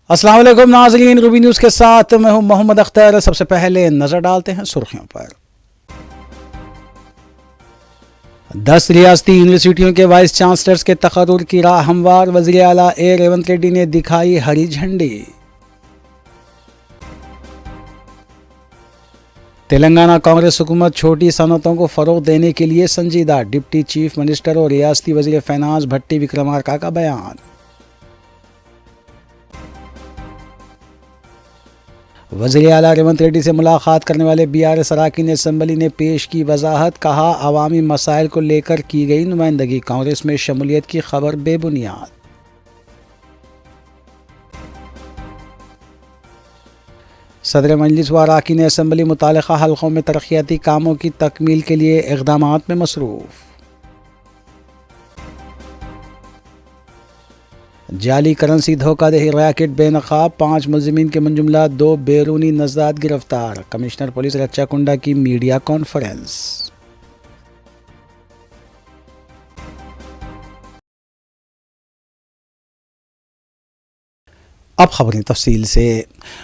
अस्सलाम वालेकुम नाज़रीन, रूबी न्यूज़ के साथ मैं हूं मोहम्मद अख्तर। सबसे पहले नज़र डालते हैं सुर्खियों पर। 10 रियासती यूनिवर्सिटियों के वाइस चांसलर्स के तकर्रुर की राह हमवार। वज़ीर आला ए रेवंत रेड्डी ने दिखाई हरी झंडी। तेलंगाना कांग्रेस हुकूमत छोटी सनतों को फरोग देने के लिए संजीदा। डिप्टी चीफ मिनिस्टर और रियासती वज़ीर फाइनेंस भट्टी विक्रमार्का का बयान। वज़ीर आला रेवंत रेड्डी से मुलाकात करने वाले BRS अरकान असम्बली ने पेश की वजाहत। कहा, अवामी मसाइल को लेकर की गई नुमाइंदगी, कांग्रेस में शमूलियत की खबर बेबुनियाद। सदर मजलिस व अरकान असम्बली मुतालिका हल्कों में तरक्याती कामों की तकमील के लिए इक़दामात में मसरूफ़। जाली करेंसी धोखाधड़ी रैकेट बेनकाब, 5 मुलजिमीन के मुंजुमला 2 बैरूनी नज़ाद गिरफ्तार। कमिश्नर पुलिस रच्चाकुंडा की मीडिया कॉन्फ्रेंस। अब खबरें तफसील से।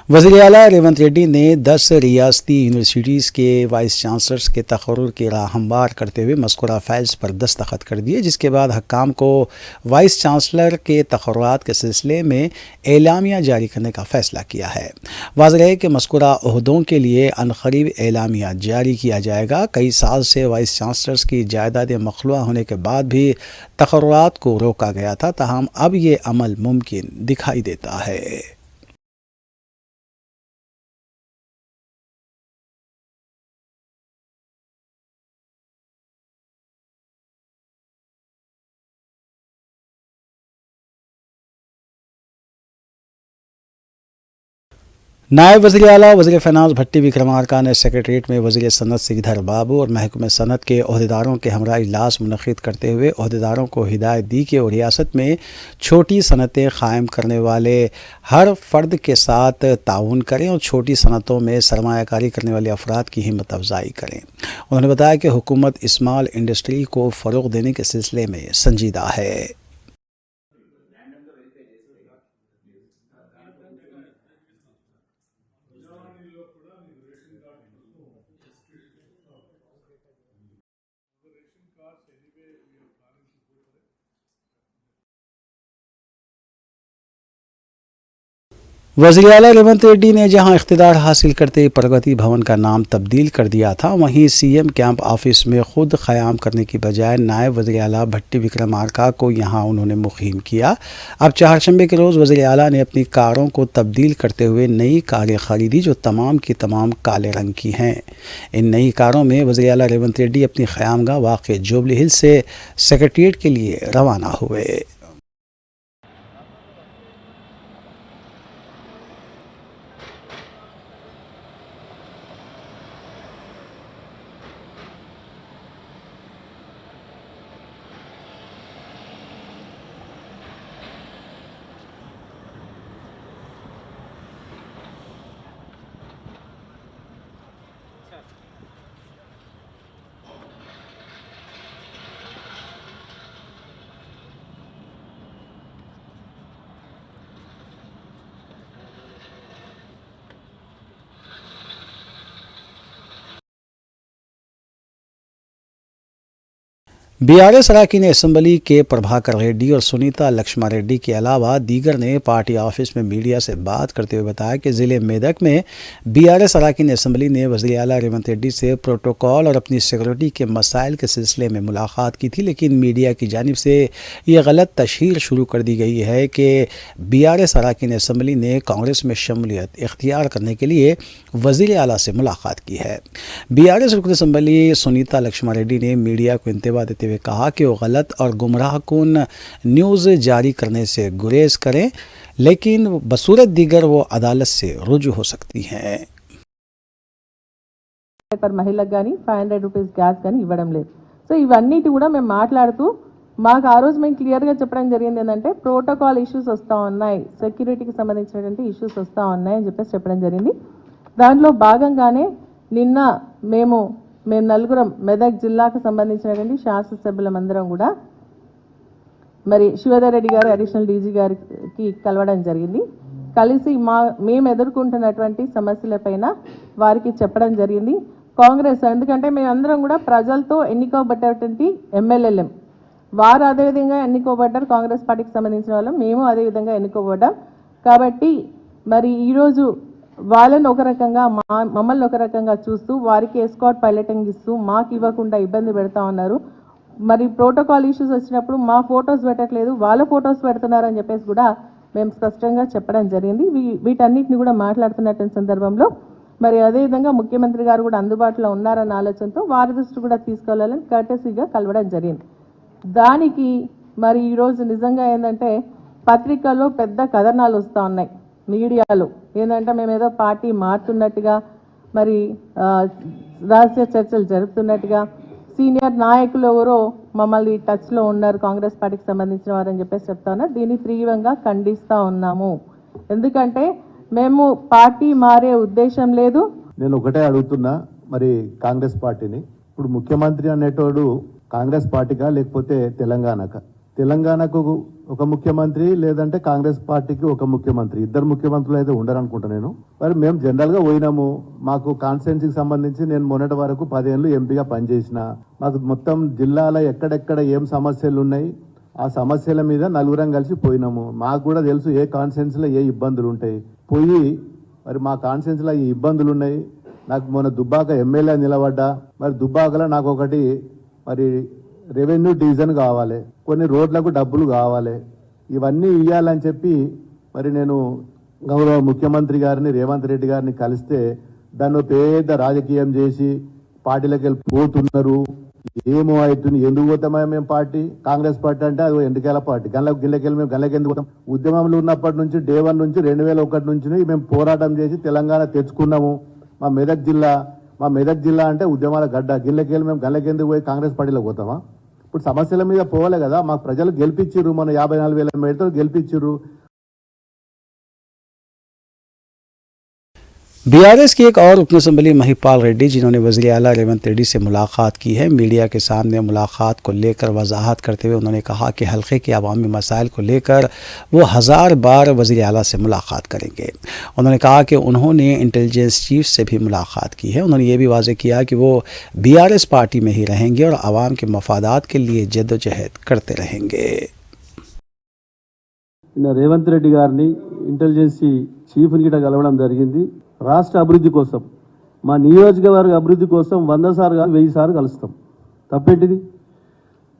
वज़ीर आला रेवंत रेड्डी ने 10 रियासती यूनिवर्सिटीज़ के वाइस चांसलर्स के तकर्रुर की राह हमवार करते हुए मज़कूरा फाइल्स पर दस्तखत कर दिए, जिसके बाद हक्काम को वाइस चांसलर के तकर्रुरात के सिलसिले में एलामिया जारी करने का फ़ैसला किया है। वाज़ेह है कि मज़कूरा ओहदों के लिए अनक़रीब एलामिया जारी किया जाएगा। कई साल से वाइस चांसलर्स की जायदाद मखलूआ होने के बाद भी तकर्रुरात को रोका गया था, ताहम अब ये अमल मुमकिन दिखाई देता है। नायब वज़ीर आला वज़ीर फाइनेंस भट्टी विक्रमार्का ने सेक्रेटरीट में वज़ीर सनत श्रीधर बाबू और महकमे सनत के अहदेदारों के हमरा इजलास मुनक़िद करते हुए अहदेदारों को हिदायत दी कि वो रियासत में छोटी सनतें क़ायम करने वाले हर फ़र्द के साथ ताउन करें और छोटी सनतों में सरमायाकारी करने वाले अफराद की हिम्मत अफजाई करें। उन्होंने बताया कि हुकूमत स्मॉल इंडस्ट्री को फ़रोग़ देने के सिलसिले में संजीदा है। वज़ीर आला रेवंत रेड्डी ने जहां इख्तिदार हासिल करते प्रगति भवन का नाम तब्दील कर दिया था, वहीं CM कैंप ऑफिस में खुद क़याम करने की बजाय नायब वज़ीर आला भट्टी विक्रमार्का को यहां उन्होंने मुक़ीम किया। अब चारशंबे के रोज़ वज़ीर आला ने अपनी कारों को तब्दील करते हुए नई कारें ख़रीदी, जो तमाम की तमाम काले रंग की हैं। इन नई कारों में वज़ीर आला रेवंत रेड्डी अपनी क़यामगाह वाक़ जुबली हिल्स से सेक्रेटेरिएट के लिए रवाना हुए। BRS अरकान असम्बली के प्रभाकर रेड्डी और सुनीता लक्ष्मा रेड्डी के अलावा दीगर ने पार्टी ऑफिस में मीडिया से बात करते हुए बताया कि ज़िले मेदक में BRS अरकान असम्बली ने वज़ीर आला रेवंत रेड्डी से प्रोटोकॉल और अपनी सिक्योरिटी के मसाइल के सिलसिले में मुलाकात की थी, लेकिन मीडिया की जानिब से ये गलत तशहीर शुरू कर दी गई है कि BRS अरकान असम्बली ने कांग्रेस में शमूलियत इख्तियार करने के लिए वज़ीर आला से मुलाकात की है। BRS रुकन असम्बली सुनीता लक्ष्मा रेड्डी ने मीडिया को इंतबा देते हुए कहा कि वो गलत और गुमराह कुन न्यूज़ जारी करने से गुरेज करें, लेकिन बसूरत दीगर वो अदालत से रुजू हो सकती हैं। మహిళలకు కానీ 500 రూపీస్ గ్యాస్ కానీ ఇవ్వడం లేదు. సో ఇవన్నిటి కూడా మేము మాట్లాడుతూ మాకు ఆ రోజు మేము క్లియర్గా చెప్పడం జరిగింది ఏంటంటే ప్రోటోకాల్ ఇష్యూస్ వస్తూ ఉన్నాయి, సెక్యూరిటీకి సంబంధించినటువంటి ఇష్యూస్ వస్తూ ఉన్నాయి అని చెప్పడం జరిగింది. దాంట్లో భాగంగానే నిన్న మేము నలుగురం మెదక్ జిల్లాకు సంబంధించినటువంటి శాసనసభ్యులందరం కూడా మరి శివధర్ రెడ్డి గారు అడిషనల్ డీజీ గారికి కలవడం జరిగింది. కలిసి మేము ఎదుర్కొంటున్నటువంటి సమస్యలపైన వారికి చెప్పడం జరిగింది. కాంగ్రెస్ ఎందుకంటే మేమందరం కూడా ప్రజలతో ఎన్నుకోబడ్డటువంటి ఎమ్మెల్యేలం, వారు అదేవిధంగా ఎన్నుకోబడ్డారు. కాంగ్రెస్ పార్టీకి సంబంధించిన వాళ్ళం, మేము అదేవిధంగా ఎన్నుకోబడ్డాం. కాబట్టి మరి ఈరోజు వాళ్ళని ఒక రకంగా మమ్మల్ని ఒక రకంగా చూస్తూ వారికి ఎస్కాట్ పైలటింగ్ ఇస్తూ మాకు ఇవ్వకుండా ఇబ్బంది పెడతా ఉన్నారు. మరి ప్రోటోకాల్ ఇష్యూస్ వచ్చినప్పుడు మా ఫొటోస్ పెట్టట్లేదు, వాళ్ళ ఫొటోస్ పెడుతున్నారని చెప్పేసి కూడా మేము స్పష్టంగా చెప్పడం జరిగింది. వీటన్నిటిని కూడా మాట్లాడుతున్నటువంటి సందర్భంలో మరి అదేవిధంగా ముఖ్యమంత్రి గారు కూడా అందుబాటులో ఉన్నారన్న ఆలోచనతో వారి దృష్టి కూడా తీసుకెళ్లాలని కర్టెసీగా కలవడం జరిగింది. దానికి మరి ఈరోజు నిజంగా ఏంటంటే పత్రికల్లో పెద్ద కథనాలు వస్తూ ఉన్నాయి, మీడియాలో ఏంటంటే మేము ఏదో పార్టీ మారుతున్నట్టుగా, మరి రహస్య చర్చలు జరుపుతున్నట్టుగా, సీనియర్ నాయకులు ఎవరో మమ్మల్ని టచ్లో ఉన్నారు కాంగ్రెస్ పార్టీకి సంబంధించిన వారని చెప్పేసి చెప్తా ఉన్నారు. దీన్ని తీవ్రంగా ఖండిస్తూ ఉన్నాము. ఎందుకంటే మేము పార్టీ మారే ఉద్దేశం లేదు. నేను ఒకటే అడుగుతున్నా, మరి కాంగ్రెస్ పార్టీని, ఇప్పుడు ముఖ్యమంత్రి అనేటోడు కాంగ్రెస్ పార్టీగా లేకపోతే తెలంగాణకు ఒక ముఖ్యమంత్రి, లేదంటే కాంగ్రెస్ పార్టీకి ఒక ముఖ్యమంత్రి, ఇద్దరు ముఖ్యమంత్రులు అయితే ఉండరు అనుకుంటా నేను. మరి మేము జనరల్గా పోయినాము, మాకు కాన్స్టిట్యున్సీకి సంబంధించి నేను మొన్నటి వరకు 10 ఏళ్ళు ఎంపీగా పనిచేసిన, మాకు మొత్తం జిల్లాలో ఎక్కడెక్కడ ఏం సమస్యలు ఉన్నాయి ఆ సమస్యల మీద నలుగురం కలిసి పోయినాము. మాకు కూడా తెలుసు ఏ కాన్స్టిట్యున్సీలో ఏ ఇబ్బందులు ఉంటాయి. పోయి మరి మా కాన్స్టిట్యున్సీలో ఈ ఇబ్బందులు ఉన్నాయి. నాకు మొన్న దుబ్బాక ఎమ్మెల్యే నిలబడ్డా, మరి దుబ్బాకలో నాకు ఒకటి మరి రెవెన్యూ డివిజన్ కావాలి, కొన్ని రోడ్లకు డబ్బులు కావాలి, ఇవన్నీ ఇవ్వాలని చెప్పి మరి నేను గౌరవ ముఖ్యమంత్రి గారిని రేవంత్ రెడ్డి గారిని కలిస్తే దాన్ని పెద్ద రాజకీయం చేసి పార్టీలకు వెళ్ళి పోతున్నారు. ఏమో అవుతుంది, ఎందుకు పోతామా మేము పార్టీ, కాంగ్రెస్ పార్టీ అంటే అది ఎండుకేల పార్టీ, గిల్లకెళ్ళి మేము గల్లకి ఎందుకు పోతాం. ఉద్యమంలో ఉన్నప్పటి నుంచి డే 1 నుంచి 2001 నుంచి మేము పోరాటం చేసి తెలంగాణ తెచ్చుకున్నాము. మా మెదక్ జిల్లా అంటే ఉద్యమాల గడ్డ, గిల్లకెళ్ళి మేము గల్లకెందుకు పోయి కాంగ్రెస్ పార్టీలో పోతామా. ఇప్పుడు సమస్యల మీద పోవాలి కదా, మాకు ప్రజలు గెలిపించిర్రు, మన 54,000 మేడతో గెలిపించిర్రు. बीआरएस के एक और रुकन असम्बली महिपाल रेड्डी, जिन्होंने वज़ीर आला रेवंत रेड्डी से मुलाकात की है, मीडिया के सामने मुलाकात को लेकर वजाहत करते हुए उन्होंने कहा कि हल्के के अवामी मसाइल को लेकर वो 1000 बार वज़ीर आला से मुलाकात करेंगे। उन्होंने कहा कि उन्होंने इंटेलिजेंस चीफ से भी मुलाकात की है। उन्होंने ये भी वाज़ेह किया कि वो बीआरएस पार्टी में ही रहेंगे और आवाम के मफादात के लिए जद्दोजहद करते रहेंगे। రేవంత్ రెడ్డి గారిని ఇంటెలిజెన్సీ చీఫ్ని గిట్ట కలవడం జరిగింది. రాష్ట్ర అభివృద్ధి కోసం, మా నియోజకవర్గ అభివృద్ధి కోసం 100 సార్లు కాదు 1000 సార్లు కలుస్తాం. తప్పేంటిది?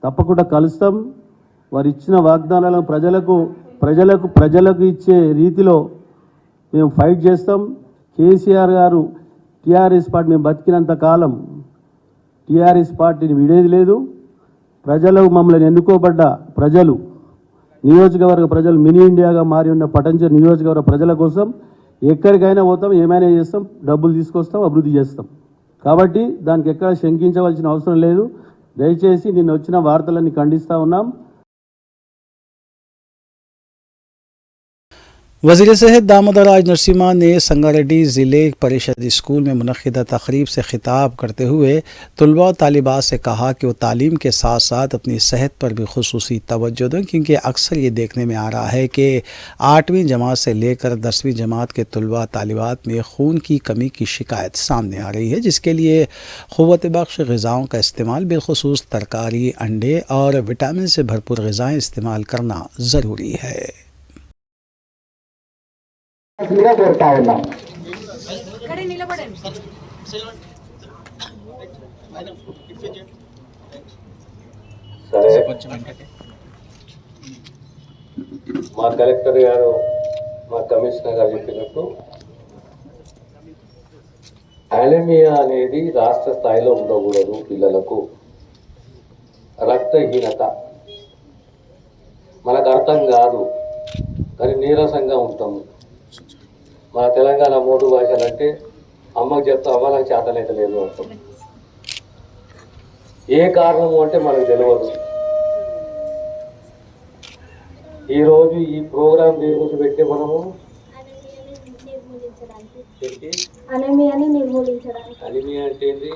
తప్పకుండా కలుస్తాం. వారు ఇచ్చిన వాగ్దానాలను ప్రజలకు ఇచ్చే రీతిలో మేము ఫైట్ చేస్తాం. కేసీఆర్ గారు టీఆర్ఎస్ పార్టీ మేము బతికినంత కాలం టీఆర్ఎస్ పార్టీని విడేది లేదు. ప్రజలు మమ్మల్ని ఎన్నుకోబడ్డ ప్రజలు, నియోజకవర్గ ప్రజలు మినీ ఇండియాగా మారి ఉన్న పటంచెరు నియోజకవర్గ ప్రజల కోసం ఎక్కడికైనా పోతాం, ఏమైనా చేస్తాం, డబ్బులు తీసుకొస్తాం, అభివృద్ధి చేస్తాం. కాబట్టి దానికి ఎక్కడ శంకించవలసిన అవసరం లేదు. దయచేసి నిన్న వచ్చిన వార్తలన్నీ ఖండిస్తూ ఉన్నాం. वज़ीर सेहत दामोदर राज नरसिम्हा ने संगारेड्डी ज़िले परिषद स्कूल में मुनक़िदा तक़रीब से ख़िताब करते हुए तलबा और तालिबात से कहा कि वो तालीम के साथ साथ अपनी सेहत पर भी खुसूसी तवज्जो दें, क्योंकि अक्सर ये देखने में आ रहा है कि 8वीं जमात से लेकर 10वीं जमात के तलबा तालिबात में खून की कमी की शिकायत सामने आ रही है, जिसके लिए क़ुव्वत बख्श ग़िज़ाओं का इस्तेमाल, बिलख़ुसूस तरकारी, अंडे और विटामिन से भरपूर ग़िज़ाएँ इस्तेमाल करना ज़रूरी है। కోరుతా ఉన్నాం. సరే, మా కలెక్టర్ గారు, మా కమిషనర్ గారు చెప్పినట్టు అనిమియా అనేది రాష్ట్ర స్థాయిలో ఉండకూడదు. పిల్లలకు రక్తహీనత మనకు అర్థం కాదు, కానీ నీరసంగా ఉంటాము. మన తెలంగాణ మోటు భాషలు అంటే అమ్మకు చెప్తా, అమ్మ నాకు చేతనైతే లేదు అంటాం. ఏ కారణము అంటే మనకు తెలియదు. ఈరోజు ఈ ప్రోగ్రాం దేని గురించి పెట్టే మనము అనీమియాని నిర్మూలించడానికి. అనీమియా అంటే ఏంది?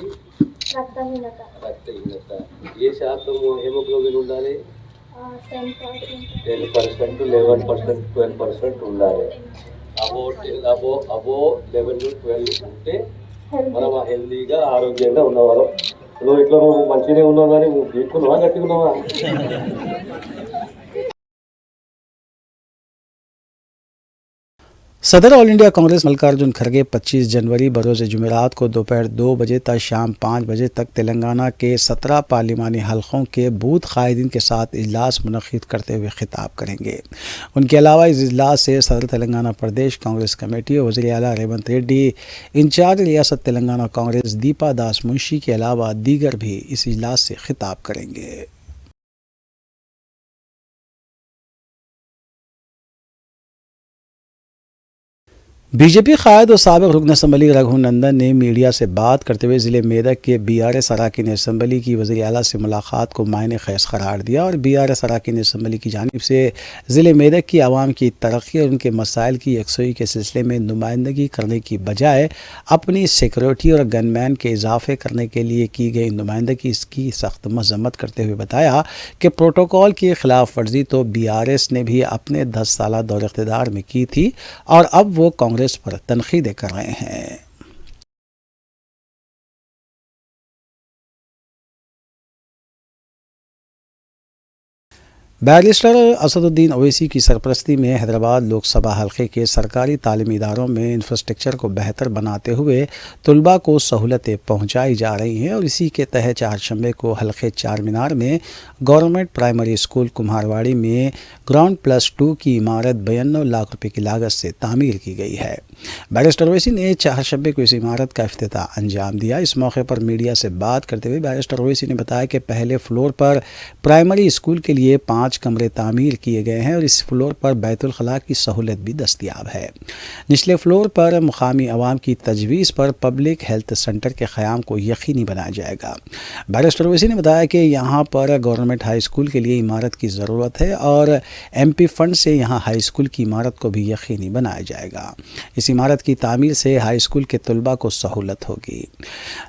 రక్తహీనత. ఏ శాతము హెమోగ్లోబిన్ ఉండాలి? 10%, 10%, 11%, 12% ఉండాలి. అబో 11-12 ఉంటే మనం హెల్దీగా ఆరోగ్యంగా ఉన్నవాళ్ళం. నువ్వు ఇట్లా నువ్వు మంచిగానే ఉన్నావు కానీ నువ్వు గీక్కున్నావా గట్టిగా ఉన్నావా? सदर ऑल इंडिया कांग्रेस मल्लिकार्जुन खड़गे 25 जनवरी बरोज़ जुमेरात को दोपहर 2 बजे तक शाम 5 बजे तक तेलंगाना के 17 पार्लिमानी हलकों के बूथ कायदीन के साथ इजलास मुनक़िद करते हुए खिताब करेंगे। उनके अलावा इस इजलास से सदर तेलंगाना प्रदेश कांग्रेस कमेटी और वज़ीर आला रेवंत रेड्डी, इंचार्ज रियासत तेलंगाना कांग्रेस दीपा दास मुंशी के अलावा दीगर भी इस इजलास से खिताब करेंगे। बीजेपी कायद और साबिक़ रुकन असम्बली रघुनंदन ने मीडिया से बात करते हुए ज़िले मेदक के BRS अरकान असम्बली की वज़ीर आला से मुलाकात को मायने ख़ैज़ करार दिया और BRS अरकान असम्बली की जानिब से ज़िले मेदक की आवाम की तरक्की और उनके मसाइल की यकसुई के सिलसिले में नुमाइंदगी करने की बजाय अपनी सिक्योरिटी और गनमैन के इजाफे करने के लिए की गई नुमाइंदगी की सख्त मजम्मत करते हुए बताया कि प्रोटोकॉल की खिलाफ वर्जी तो BRS ने भी अपने 10 साला दौर इक़्तिदार में की थी और अब वो कांग्रेस पर तनकीदें कर रहे हैं। बैरिस्टर असदुद्दीन ओवैसी की सरपरस्ती में हैदराबाद लोकसभा हल्के के सरकारी तालीमी इदारों में इंफ्रास्ट्रक्चर को बेहतर बनाते हुए तलबा को सहूलतें पहुँचाई जा रही हैं और इसी के तहत चारशंबे को हल्के चार मीनार में गवर्नमेंट प्राइमरी स्कूल कुम्हारवाड़ी में ग्राउंड +2 की इमारत 92 लाख रुपए की लागत से तामीर की गई है। बैरिस्टर ओवैसी ने चारशंबे को इस इमारत का इफ्तिताह अंजाम दिया। इस मौके पर मीडिया से बात करते हुए बैरिस्टर ओवैसी ने बताया कि पहले फ्लोर पर प्राइमरी स्कूल के लिए 5 कमरे तामीर किए गए हैं और इस फ्लोर पर बैतुल खला की सहूलत भी दस्तयाब है। निचले फ्लोर पर मुकामी अवाम की तजवीज़ पर पब्लिक हेल्थ सेंटर के क़याम को यकीनी बनाया जाएगा। बैरिस्टर ओवैसी ने बताया कि यहाँ पर गवर्नमेंट हाई स्कूल के लिए इमारत की ज़रूरत है और MP फंड से यहाँ हाई स्कूल की इमारत को भी यकीनी बनाया जाएगा। इस इमारत की तामीर से हाई स्कूल के तलबा को सहूलत होगी।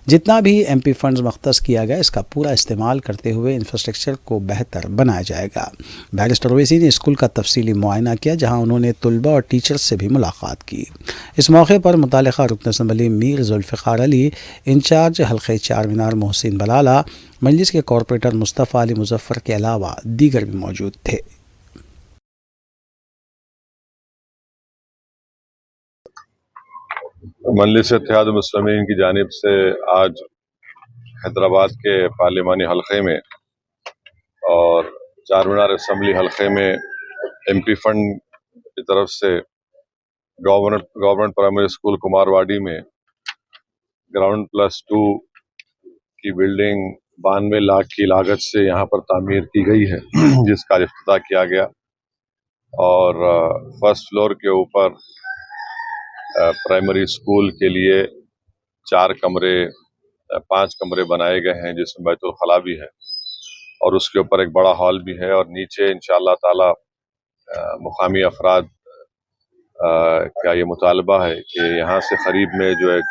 जितना भी MP फंड्स मख्तस किया गया इसका पूरा इस्तेमाल करते हुए इंफ्रास्ट्रक्चर को बेहतर बनाया जाएगा। बैरिस्टर ओवैसी ने स्कूल का तफसीली मुआयना किया जहां उन्होंने तलबा और टीचर्स से भी मुलाकात की। इस मौके पर मुतालिका रुकन असम्बली मीर जुल्फ़िकार अली, इंचार्ज हल्के चार मीनार मोहसिन बलाला, मजलिस के कॉरपोरेटर मुस्तफ़ा अली मुजफ्फर के अलावा दीगर भी मौजूद थे। मजलिस इत्तेहाद मुस्लिमीन की जानिब से आज हैदराबाद के पार्लिमानी हल्के में और चार मीनार असम्बली हल्के में MP फंड की तरफ से गवर्नमेंट प्राइमरी स्कूल कुमारवाड़ी में ग्राउंड +2 की बिल्डिंग 92 लाख की लागत से यहाँ पर तामीर की गई है जिसका इफ्तिताह किया गया और फर्स्ट फ्लोर के ऊपर प्राइमरी स्कूल के लिए 5 कमरे बनाए गए हैं जिसमें बैतुल खला भी है और उसके ऊपर एक बड़ा हॉल भी है और नीचे इंशाअल्लाह ताला मुकामी अफराद का ये मुतालबा है कि यहाँ से करीब में जो एक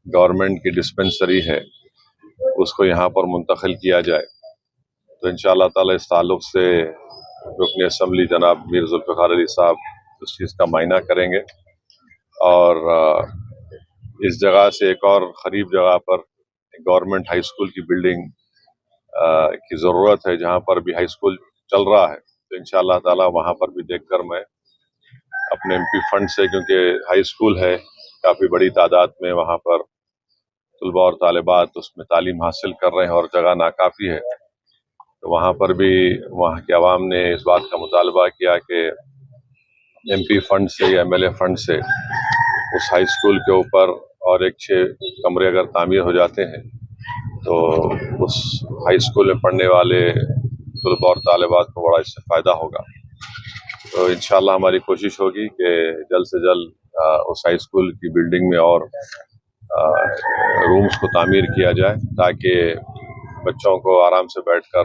गवर्नमेंट की डिस्पेंसरी है उसको यहाँ पर मुंतकिल किया जाए। तो इंशाअल्लाह ताला इस ताल्लुक से रुकन असम्बली जनाब मीर जुल्फ़िकार अली साहब उस चीज़ का मायना करेंगे और इस जगह से एक और करीब जगह पर गवर्नमेंट हाई स्कूल की बिल्डिंग की ज़रूरत है जहाँ पर भी हाई स्कूल चल रहा है। तो इंशाअल्लाह ताला वहाँ पर भी देखकर मैं अपने MP फंड से, क्योंकि हाई स्कूल है काफ़ी बड़ी तादाद में वहाँ पर तलबा और तालिबात उसमें तालीम हासिल कर रहे हैं और जगह नाकाफ़ी है, तो वहाँ पर भी वहाँ के अवाम ने इस बात का मुतालबा किया कि MP फंड से या MLA फंड से उस हाई स्कूल के ऊपर और एक 6 कमरे अगर तामीर हो जाते हैं तो उस हाई स्कूल में पढ़ने वाले तलबा और तालिबात को बड़ा इससे फ़ायदा होगा। तो इंशाअल्लाह हमारी कोशिश होगी कि जल्द से जल्द उस हाई स्कूल की बिल्डिंग में और रूम्स को तामीर किया जाए ताकि बच्चों को आराम से बैठकर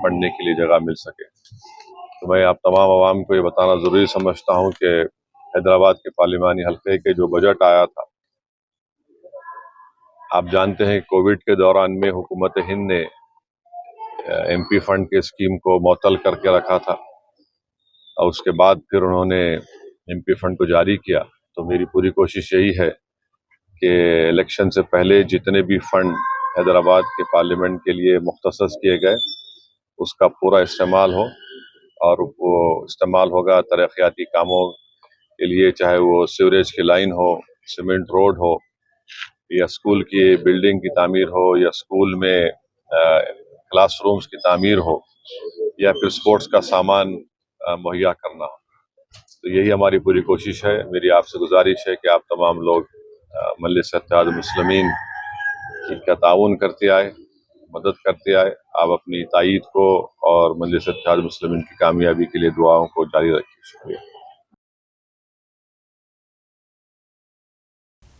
पढ़ने के लिए जगह मिल सके। तो मैं आप तमाम आवाम को ये बताना ज़रूरी समझता हूँ कि हैदराबाद के पार्लिमानी हल्के के जो बजट आया था, आप जानते हैं कोविड के दौरान में हुकूमत हिंद ने MP फंड के स्कीम को मुअत्तल करके रखा था और उसके बाद फिर उन्होंने MP फंड को जारी किया, तो मेरी पूरी कोशिश यही है कि इलेक्शन से पहले जितने भी फंड हैदराबाद के पार्लियामेंट के लिए मुख्तसस किए गए उसका पूरा इस्तेमाल हो, और वो इस्तेमाल होगा तरक्याती कामों के लिए, चाहे वो सीवरेज की लाइन हो, सीमेंट रोड हो, या स्कूल की बिल्डिंग की तामीर हो, या स्कूल में क्लासरूम्स की तामीर हो, या फिर स्पोर्ट्स का सामान मुहैया करना हो। तो यही हमारी पूरी कोशिश है। मेरी आपसे गुजारिश है कि आप तमाम लोग मजलिस इत्तेहाद मुस्लिमीन का ताउन करते आए, मदद करते आए। आप अपनी तायीद को और मजलिस इत्तेहाद मुस्लिमीन की कामयाबी के लिए दुआओं को जारी रखिए। शुक्रिया।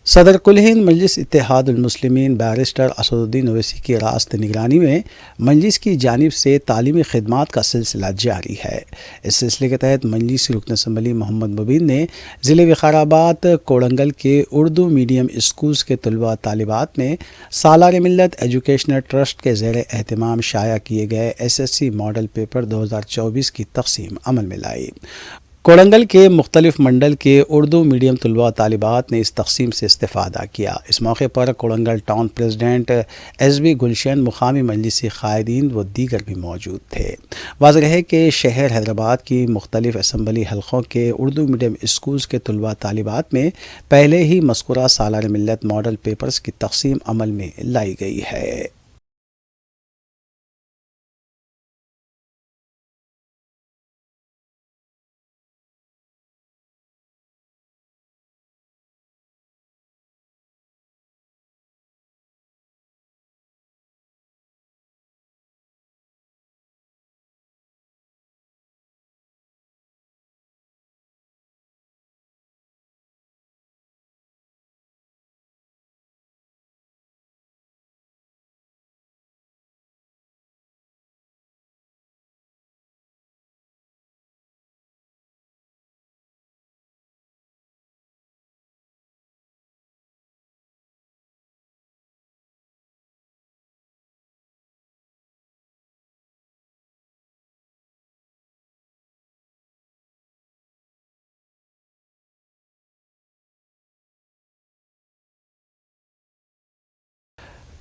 सदर कुल हिंद मजलिस इत्तेहादुल मुस्लिमीन बैरिस्टर असदुद्दीन ओवैसी की रास्त निगरानी में मजलिस की जानिब से तालीमी खिदमात का सिलसिला जारी है। इस सिलसिले के तहत मजलिस रुकन असम्बली मोहम्मद मुबीन ने ज़िले विकाराबाद कोड़ंगल के उर्दू मीडियम स्कूल्स के तलबा तालिबात में सालार मिल्लत एजुकेशनल ट्रस्ट के ज़ेर एहतमाम शाया किए गए SSC मॉडल पेपर 2024 की तकसीम अमल में लाई। कोड़ंगल के मुख्तलिफ मंडल के उर्दू मीडियम तलबा तालिबात ने इस तकसीम से इस्तेफ़ादा किया। इस मौके पर कोड़ंगल टाउन प्रेसिडेंट SB गुलशन, मुकामी मजलिसी क़ायदीन व दीगर भी मौजूद थे। वाज़ेह है कि शहर हैदराबाद की मुख्तलिफ असम्बली हलक़ों के उर्दू मीडियम स्कूल्स के तलबा तालिबात में पहले ही मज़कूरा सालार मिल्लत मॉडल पेपर्स की तकसीम अमल में लाई गई है।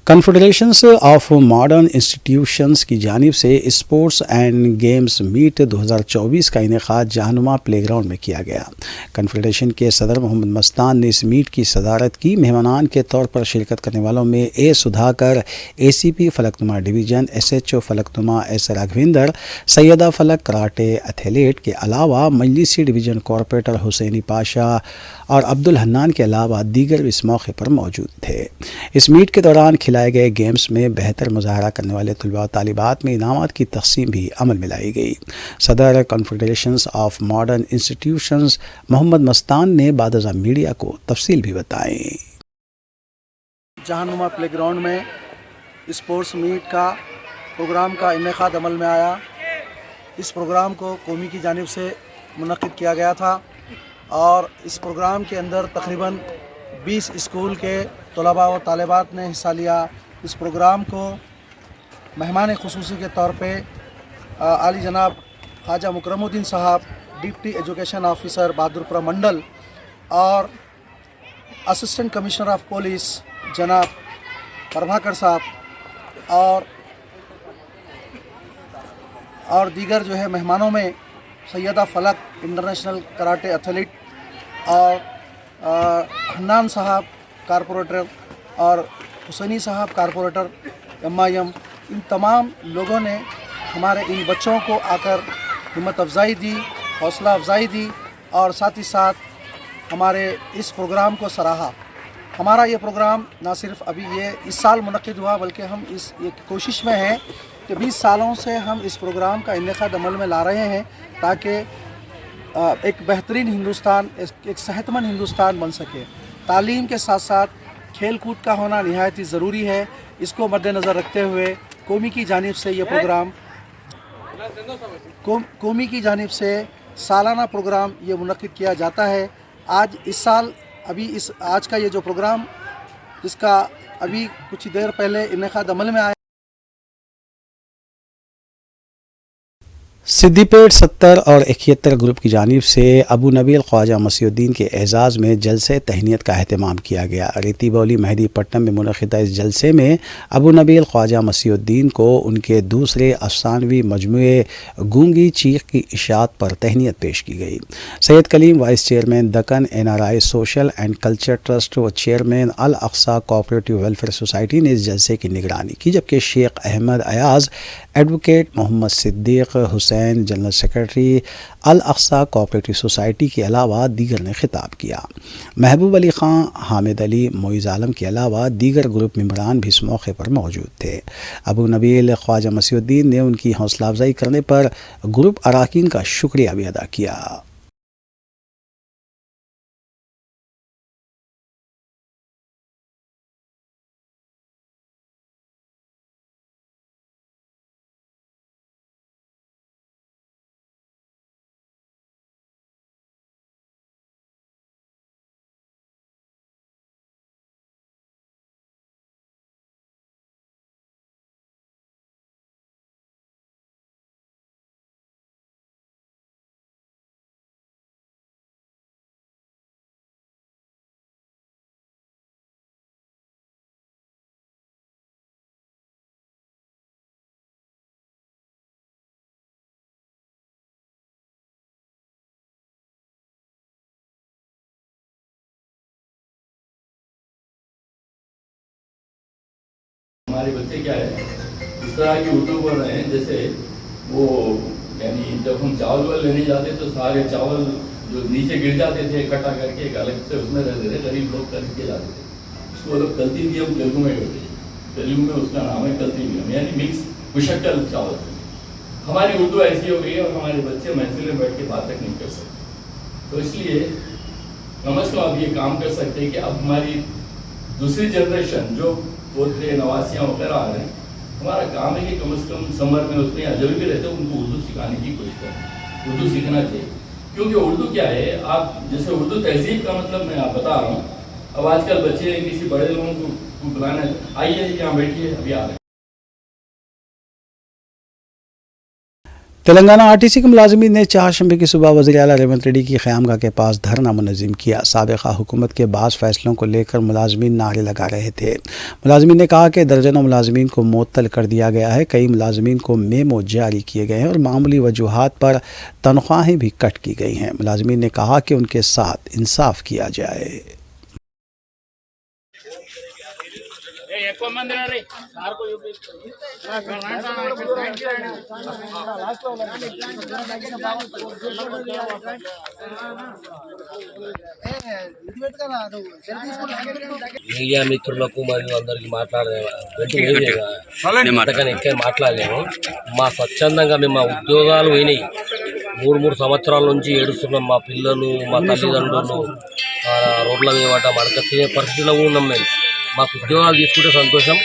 कन्फेडरेशंस ऑफ मॉडर्न इंस्टीट्यूशंस की जानिब से स्पोर्ट्स एंड गेम्स मीट 2024 का इनेकाद जहानुमा प्ले ग्राउंड में किया गया। कन्फेडरेशन के सदर मोहम्मद मस्तान ने इस मीट की सदारत की। मेहमानान के तौर पर शिरकत करने वालों में A Sudhakar ACP Falaknuma division, SHO Falaknuma S Raghavinder, Syeda Falak karate athlete के अलावा मजलिसी डिवीज़न कॉरपोरेटर हुसैनी पाशा और अब्दुल हन्नान के अलावा दीगर भी इस मौके पर मौजूद थे। इस मीट के दौरान खिलाए गए गेम्स में बेहतर मुजाहरा करने वाले तलबा तालिबात में इनामात की तकसीम भी अमल में लाई गई। सदर confederations of modern institutions Mohammad Mastan ने बादशाह मीडिया को तफसील भी बताई। जहानुमा प्ले ग्राउंड में स्पोर्ट्स मीट का प्रोग्राम का इनेकाद अमल में आया। इस प्रोग्राम को कौमी की जानिब से मुनक्किद किया गया था और इस प्रोग्राम के अंदर तकरीबन 20 स्कूल के तलबा व तालिबात ने हिस्सा लिया। इस प्रोग्राम को मेहमान खुसूसी के तौर पे आली जनाब ख्वाजा मुकरमुद्दीन साहब, डिप्टी एजुकेशन ऑफिसर बहादुरपुरा मंडल और असिस्टेंट कमिश्नर ऑफ पुलिस जनाब प्रभाकर साहब और दीगर जो है मेहमानों में सैयदा फलक इंटरनेशनल कराटे एथलीट और हन्नान साहब कारपोरेटर और हुसैनी साहब कारपोरेटर MIM, इन तमाम लोगों ने हमारे इन बच्चों को आकर हिम्मत अफजाई दी, हौसला अफजाई दी और साथ ही साथ हमारे इस प्रोग्राम को सराहा। हमारा ये प्रोग्राम ना सिर्फ अभी ये इस साल मुनक्किद हुआ बल्कि हम इस एक कोशिश में हैं कि 20 सालों से हम इस प्रोग्राम का इनेकाद अमल में ला रहे हैं ताकि एक बेहतरीन हिंदुस्तान, एक सेहतमंद हिंदुस्तान बन सके। तालीम के साथ साथ खेल कूद का होना निहायत ही ज़रूरी है। इसको मद्देनज़र रखते हुए कौमी की जानिब से ये प्रोग्राम कौमी की जानिब से सालाना प्रोग्राम ये मुनक्किद किया जाता है। आज इस साल अभी आज का ये जो प्रोग्राम इसका अभी कुछ देर पहले इनेकाद अमल में आया। सिद्दीपेट 70 और 71 ग्रुप की जानिब से अबू नबील ख्वाजा मसीहुद्दीन के एजाज़ में जलसे तहनीत का अहतमाम किया गया। रेती बौली मेहदी पट्टनम में मुनक़िदा इस जलसे में अबू नबील ख्वाजा मसीहुद्दीन को उनके दूसरे अफसानवी मजमूए गूंगी चीख की इशात पर तहनीत पेश की गई। Syed Kaleem vice chairman Deccan NRI social and culture trust व chairman Al Aqsa cooperative welfare society ने इस जलसे की निगरानी की, जबकि Sheikh Ahmed Ayaz, advocate Mohammed Siddiq Hussain general secretary Al Aqsa cooperative society के अलावा दीगर ने खिताब किया। महबूब अली ख़ान, हामिद अली, मोइज़ आलम के अलावा दीगर ग्रुप मेंबरान भी इस मौके पर मौजूद थे। अबू नबील ख्वाजा मसीहुद्दीन ने उनकी हौसला अफजाई करने पर ग्रुप अराकीन का शुक्रिया भी अदा किया। हमारे बच्चे क्या है इस तरह की उर्दू बोल रहे हैं जैसे वो, यानी जब हम चावल वाल लेने जाते तो सारे चावल जो नीचे गिर जाते थे इकट्ठा करके एक अलग से उसमें रहते थे, गरीब लोग करके जाते थे, उसको लोग कल्ती भी हम तेलुगु में करते हैं, तेलुगु में उसका नाम है कल्ती भी, यानी मिक्स मुशक्कल चावल। हमारी उर्दू ऐसी हो गई है और हमारे बच्चे महफिल में बैठ के बात तक नहीं कर सकते। तो इसलिए कम अज़ कम आप ये काम कर सकते हैं कि अब हमारी दूसरी जनरेशन जो पोते नवासियाँ वगैरह आ रहे हैं, हमारा काम है कि कम से कम समर में उसमें अजनबी भी रहते हैं उनको उर्दू सिखाने की कोशिश करें। उर्दू सीखना चाहिए, क्योंकि उर्दू क्या है, आप जैसे उर्दू तहजीब का मतलब मैं आप बता रहा हूँ। अब आजकल बच्चे किसी बड़े लोगों को बुलाना, आइए यहाँ बैठिए, अभी आ रहे हैं। तेलंगाना RTC के मुलाजमीन ने चारशंबे की सुबह वज़ीर आला रेवंत रेड्डी की क़यामगाह के पास धरना मुनज़्ज़म किया। साबिक़ा हुकूमत के बाज़ फ़ैसलों को लेकर मुलाजमीन नारे लगा रहे थे। मुलाजमीन ने कहा कि दर्जनों मुलाजमीन को मुअत्तल कर दिया गया है, कई मुलाजमीन को मेमो जारी किए गए हैं और मामूली वजूहात पर तनख्वाहें भी कट की गई हैं। मुलाजमीन ने कहा कि उनके साथ इंसाफ किया जाए। మీడియా మిత్రులకు మరియు అందరికి మాట్లాడలేము. మా స్వచ్ఛందంగా మేము మా ఉద్యోగాలు పోయినాయి. 3 సంవత్సరాల నుంచి ఏడుస్తున్నాం. మా పిల్లలు, మా తల్లిదండ్రులు రోడ్ల మీద పడ్డ మడక తినే పరిస్థితిలో ఉన్నాం. మేము మాకు ఉద్యోగాలు తీసుకుంటే సంతోషం,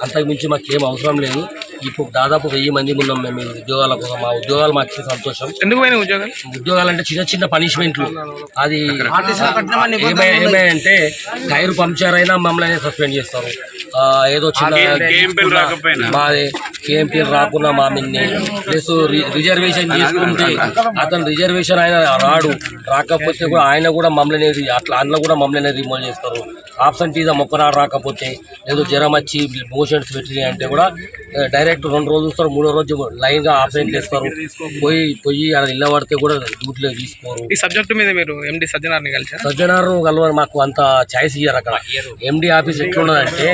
అంతకు మించి మాకేం అవసరం లేదు. ఇప్పుడు దాదాపు 1000 మంది ఉన్నాం మేము ఉద్యోగాల కోసం. మా ఉద్యోగాలు మాకు ఇచ్చే సంతోషం. ఉద్యోగాలు అంటే చిన్న చిన్న పనిష్మెంట్లు. అది ఏమైందంటే టైర్ పంక్చర్ అయినా మమ్మల్ని సస్పెండ్ చేస్తారు. ఏదో చిన్న మాది KMP రాకున్నా మా మిన్ని ప్లస్ రిజర్వేషన్ తీసుకుంటే అతను రిజర్వేషన్ ఆయన రాకపోతే కూడా ఆయన కూడా మమ్మల్ని అట్లా అన్న కూడా మమ్మల్ని రిమూవ్ చేస్తారు. ఆబ్సెంటీజం ఒక్కనాడు రాకపోతే ఏదో జ్వరం వచ్చి మోషన్స్ పెట్టినాయి అంటే కూడా డైరెక్ట్ 2 రోజులు చూస్తారు, 3వ రోజు లైన్గా ఆబ్సెంట్లు వేస్తారు. పోయి అక్కడ నిలబడితే కూడా డ్యూటీలో తీసుకోరు. ఈ సబ్జెక్టు మీద మీరు MD సజ్జనార్ని కలిసారు? సజ్జనారు కలవని మాకు అంత ఛాయిస్ ఇయ్యారు. అక్కడ MD ఆఫీస్ ఎట్లున్నదంటే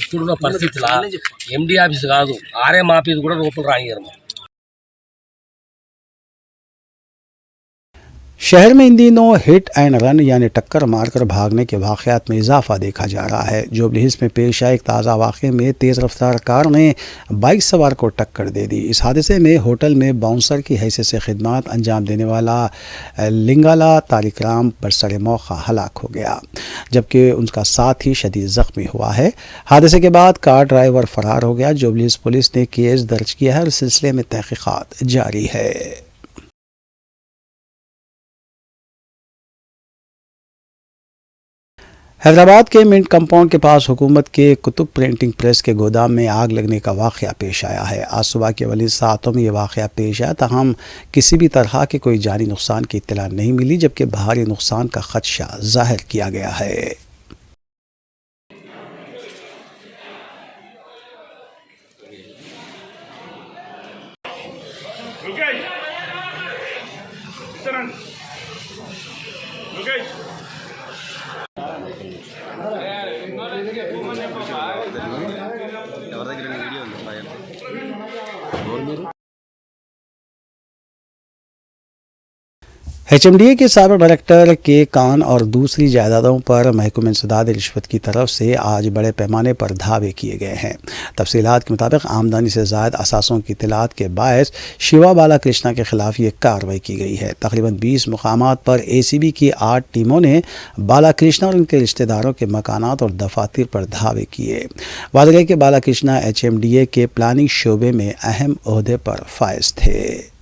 ఇప్పుడున్న పరిస్థితిలో MD ఆఫీస్ కాదు, RM ఆఫీస్ కూడా లోపల రానియరు. शहर में इन दिनों हिट एंड रन यानी टक्कर मारकर भागने के वाक़यात में इजाफा देखा जा रहा है। जुबली हिल्स में पेश आए एक ताज़ा वाक़े में तेज़ रफ्तार कार ने बाइक सवार को टक्कर दे दी। इस हादसे में होटल में बाउंसर की हैसियत से खिदमत अंजाम देने वाला लिंगाला तारिक राम बरसर मौका हलाक हो गया, जबकि उनका साथी शदीद ज़ख्मी हुआ है। हादसे के बाद कार ड्राइवर फ़रार हो गया। जुबली हिल्स पुलिस ने केस दर्ज किया है और इस सिलसिले में तहक़ीक़ात जारी है। हैदराबाद के मिंट कंपाउंड के पास हुकूमत के कुतुब प्रिंटिंग प्रेस के गोदाम में आग लगने का वाक़या पेश आया है। आज सुबह के अवली सातों में यह वाक़या पेश आया, ताहम किसी भी तरह के कोई जानी नुकसान की इत्तला नहीं मिली, जबकि भारी नुकसान का खदशा जाहिर किया गया है। HMDA के साबिक़ डायरेक्टर के कान और दूसरी जायदादों पर महकूम इंसदाद रिश्वत की तरफ से आज बड़े पैमाने पर धावे किए गए हैं। तफसीलात के मुताबिक आमदनी से ज़ायद असासों की इत्तलात के बायस शिवा बालाकृष्णा के खिलाफ ये कार्रवाई की गई है। तकरीबन 20 मुकामात पर ACB की 8 टीमों ने बालाकृष्णा और उनके रिश्तेदारों के मकानात और दफातर पर धावे किए। वाज़ेह है कि बालाकृष्णा HMDA के प्लानिंग शोबे में अहम ओहदे पर फाइज थे।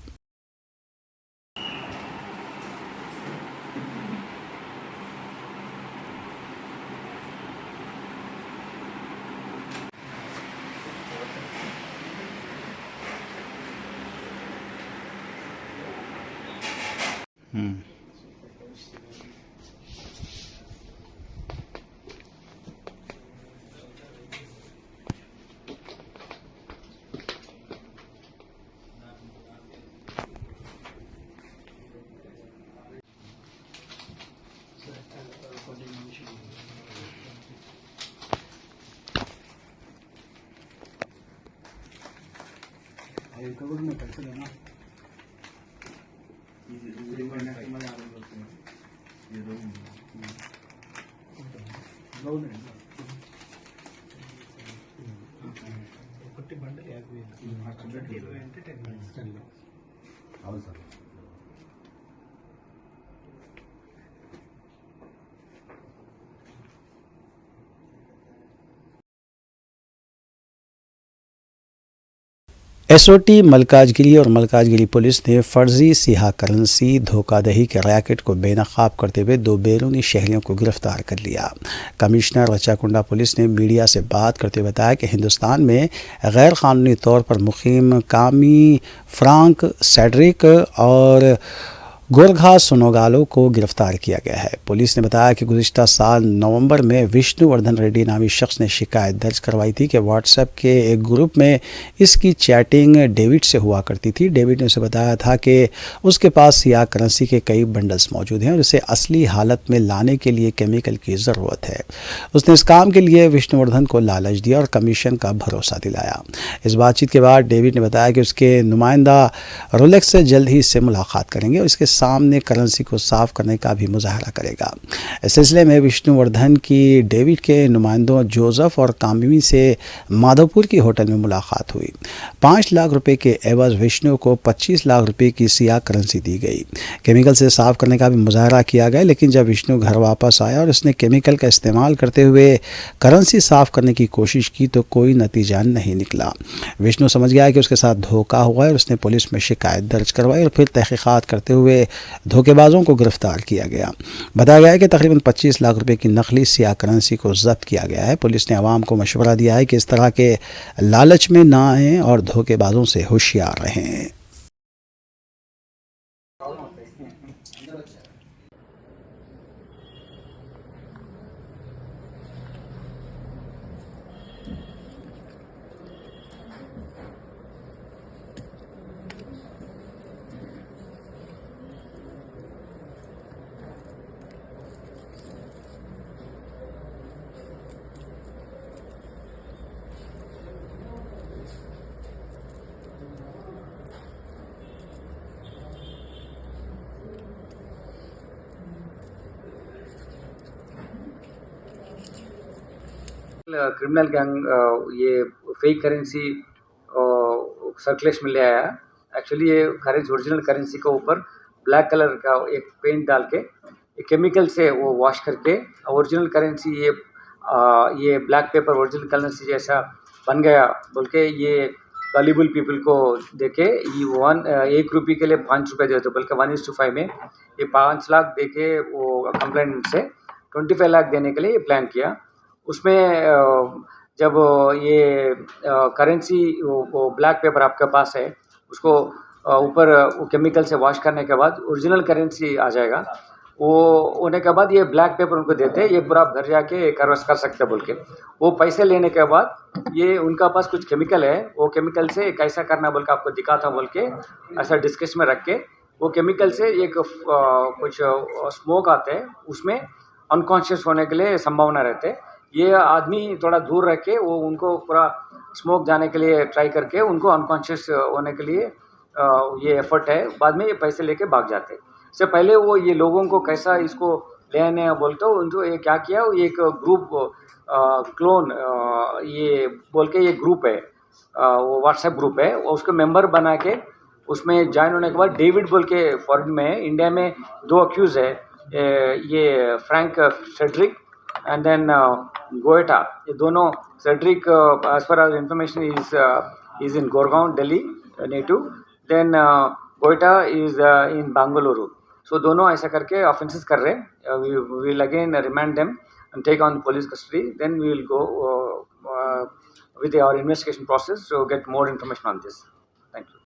SOT मलकाजगिरी और मलकाजगिरी पुलिस ने फर्जी सियाह करेंसी धोखाधड़ी के रैकेट को बेनकाब करते हुए 2 बैरूनी शहरियों को गिरफ्तार कर लिया। कमिश्नर रचाकुंडा पुलिस ने मीडिया से बात करते हुए बताया कि हिंदुस्तान में गैर कानूनी तौर पर मुकीम कामी फ्रांक सेड्रिक और गोरखा सोनोगालो को गिरफ्तार किया गया है। पुलिस ने बताया कि गुज़िश्ता साल नवंबर में विष्णुवर्धन रेड्डी नामी शख्स ने शिकायत दर्ज करवाई थी कि व्हाट्सएप के एक ग्रुप में इसकी चैटिंग डेविड से हुआ करती थी। डेविड ने उसे बताया था कि उसके पास सियाह करेंसी के कई बंडल्स मौजूद हैं और उसे असली हालत में लाने के लिए केमिकल की ज़रूरत है। उसने इस काम के लिए विष्णुवर्धन को लालच दिया और कमीशन का भरोसा दिलाया। इस बातचीत के बाद डेविड ने बताया कि उसके नुमाइंदा रोलेक्स से जल्द ही इससे मुलाकात करेंगे और इसके सामने करेंसी को साफ करने का भी मुजाहरा करेगा। इस सिलसिले में विष्णुवर्धन की डेविड के नुमाइंदों जोसेफ और कामिमी से माधवपुर की होटल में मुलाकात हुई। 5 लाख रुपए के एवज विष्णु को 25 लाख रुपए की सियाह करेंसी दी गई। केमिकल से साफ करने का भी मुजाहरा किया गया, लेकिन जब विष्णु घर वापस आया और उसने केमिकल का इस्तेमाल करते हुए करेंसी साफ करने की कोशिश की तो कोई नतीजा नहीं निकला। विष्णु समझ गया कि उसके साथ धोखा हुआ है और उसने पुलिस में शिकायत दर्ज करवाई और फिर तहकीकात करते हुए धोखेबाजों को गिरफ्तार किया गया। बताया गया है कि तकरीबन 25 लाख रुपए की नकली सियाह करेंसी को जब्त किया गया है। पुलिस ने आवाम को मशवरा दिया है कि इस तरह के लालच में ना आएं और धोखेबाजों से होशियार रहें। क्रिमिनल गैंग ये फेक करेंसी सर्कुलेशन में ले आया। एक्चुअली ये करेंसी ओरिजिनल करेंसी के ऊपर ब्लैक कलर का एक पेंट डाल के केमिकल से वो वॉश करके ओरिजिनल करेंसी ये ब्लैक पेपर ओरिजिनल करेंसी जैसा बन गया बोल के ये गलीबल पीपल को देके ये 1 रुपये के लिए 5 रुपये देते बल्कि 1:5 में ये 5 लाख देके वो कंप्लेंट से 25 लाख देने के लिए ये प्लान किया। उसमें जब ये करेंसी वो ब्लैक पेपर आपके पास है, उसको ऊपर वो केमिकल से वॉश करने के बाद ओरिजिनल करेंसी आ जाएगा। वो होने के बाद ये ब्लैक पेपर उनको देते हैं, ये पूरा आप घर जाके कर सकते बोल के। वो पैसे लेने के बाद ये उनका पास कुछ केमिकल है, वो केमिकल से कैसा करना बोल के आपको दिखाता बोल के ऐसा डिस्कस में रख के, वो केमिकल से एक कुछ स्मोक आते हैं, उसमें अनकॉन्शियस होने के लिए संभावना रहते हैं। ये आदमी थोड़ा दूर रख के वो उनको पूरा स्मोक जाने के लिए ट्राई करके उनको अनकॉन्शियस होने के लिए ये एफर्ट है। बाद में ये पैसे लेके भाग जाते हैं। इससे पहले वो ये लोगों को कैसा इसको ले आने बोलते हो, उनको ये क्या किया, एक ग्रुप क्लोन ये बोल के ये ग्रुप है, वो व्हाट्सएप ग्रुप है, उसको मेंबर बना के उसमें ज्वाइन होने के बाद डेविड बोल के फॉरेन में, इंडिया में 2 अक्यूज है, ये Frank Frederick and then Goeta. ये दोनों Frederick as per our information is in Goregaon Delhi native, then Goeta is in Bengaluru. So दोनों ऐसा करके ऑफेंसेस कर रहे हैं। We will again remand them and take on police custody, then we will go with our investigation process to get more information on this. Thank you.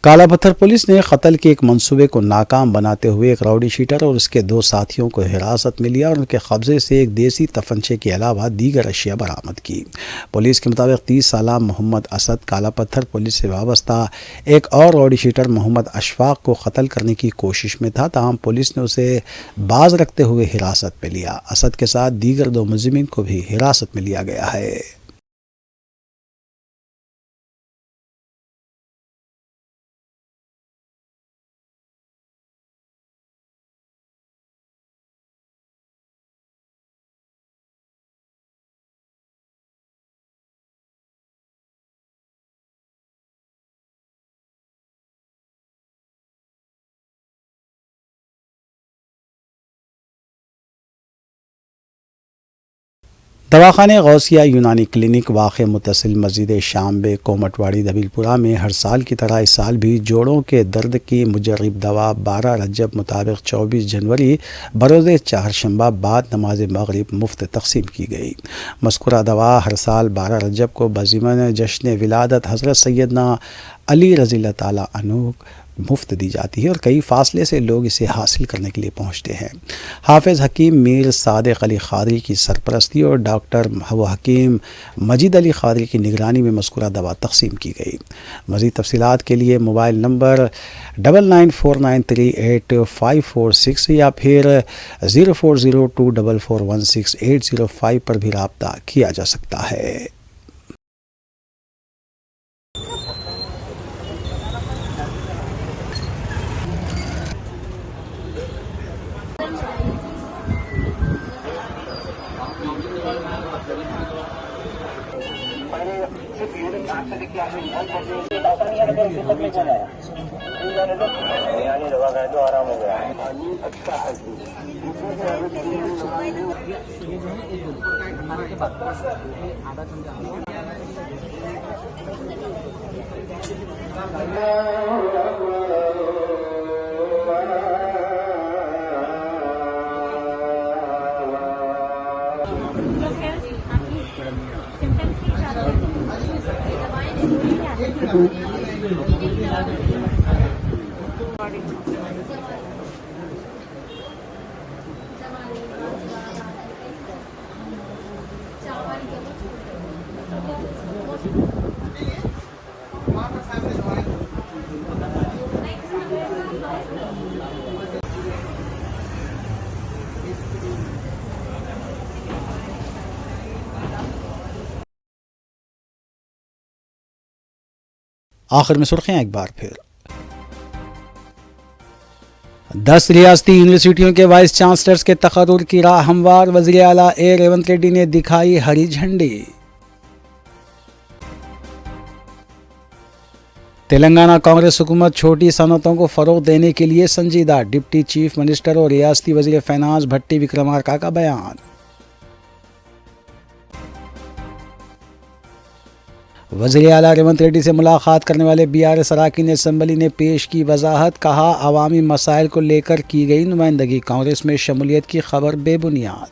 काला पत्थर police ने कत्ल के एक मंसूबे को नाकाम बनाते हुए एक राउडी शीटर और उसके 2 साथियों को हिरासत में लिया और उनके कब्जे से एक देसी तफंचे के अलावा दीगर अशिया बरामद की। पुलिस के मुताबिक 30 साला मोहम्मद असद काला पत्थर पुलिस से वाबस्ता एक और राउडी शीटर मोहम्मद अशफाक को कत्ल करने की कोशिश में था, ताहम पुलिस ने उसे बाज रखते हुए हिरासत में लिया। असद के साथ दीगर 2 मुलजिमीन को भी हिरासत में लिया गया है। दवाखाने गौसिया यूनानी क्लिनिक वाक़ मुतसिल मस्जिद शाम्बे कोमटवाड़ी दबीलपुरा में हर साल की तरह इस साल भी जोड़ों के दर्द की मुजर्रिब दवा 12 रजब मुताबिक 24 जनवरी बरोज़ चारशंबा बाद नमाज मगरिब मुफ्त तकसीम की गई। मज़कूरा दवा हर साल 12 रजब को बज़िमन जश्न विलादत हज़रत सैयदना अली रज़ी ताला अन्हु मुफ्त दी जाती है और कई फासले से लोग इसे हासिल करने के लिए पहुँचते हैं। हाफिज़ हकीम मीर सादिक अली ख़ादरी की सरपरस्ती और डॉक्टर हकीम मजीद अली ख़ादरी की निगरानी में मज़कूरा दवा तकसीम की गई। मज़ीद तफ़सीलात के लिए मोबाइल नंबर 9949385546 या फिर 0402441680 पर भी रब्ता किया जा सकता है। आराम हो गया है। आखिर में सुर्खियां एक बार फिर। 10 रियासती यूनिवर्सिटियों के वाइस चांसलर्स के तकर्रुर की राह हमवार, वज़ीर आला ए रेवंत रेड्डी ने दिखाई हरी झंडी। तेलंगाना कांग्रेस हुकूमत छोटी सनतों को फरोग देने के लिए संजीदा, डिप्टी चीफ मिनिस्टर और रियासती वज़ीर फाइनेंस भट्टी विक्रमार्का का बयान। वज़ीर आला रेवंत रेड्डी से मुलाकात करने वाले BRS अरकान असम्बली ने पेश की वजाहत, कहा अवामी मसाइल को लेकर की गई नुमाइंदगी, कांग्रेस में शमूलियत की खबर बेबुनियाद।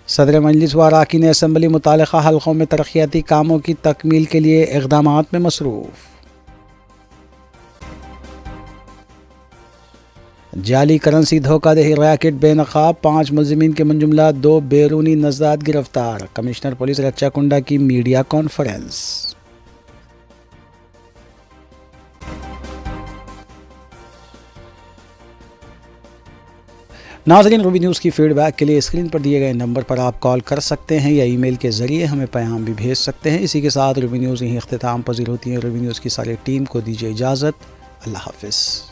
सदर मजलिस व अरकान असम्बली मुतालिका हल्कों में तरक्याती कामों की तकमील के लिए इक़दामात में मसरूफ़। जाली करेंसी धोखाधड़ी रैकेट बेनकाब, 5 मुलजिमीन के मनजुमला 2 बैरूनी नज़ात गिरफ्तार। कमिश्नर पुलिस रच्चाकुंडा की मीडिया कॉन्फ्रेंस। नाज़रीन, रूबी न्यूज़ की फीडबैक के लिए स्क्रीन पर दिए गए नंबर पर आप कॉल कर सकते हैं या ईमेल के ज़रिए हमें पैगाम भी भेज सकते हैं। इसी के साथ रूबी न्यूज़ यहीं इख्तिताम पजीर होती है। रूबी न्यूज़ की सारी टीम को दीजिए इजाज़त। अल्लाह हाफ़िज़।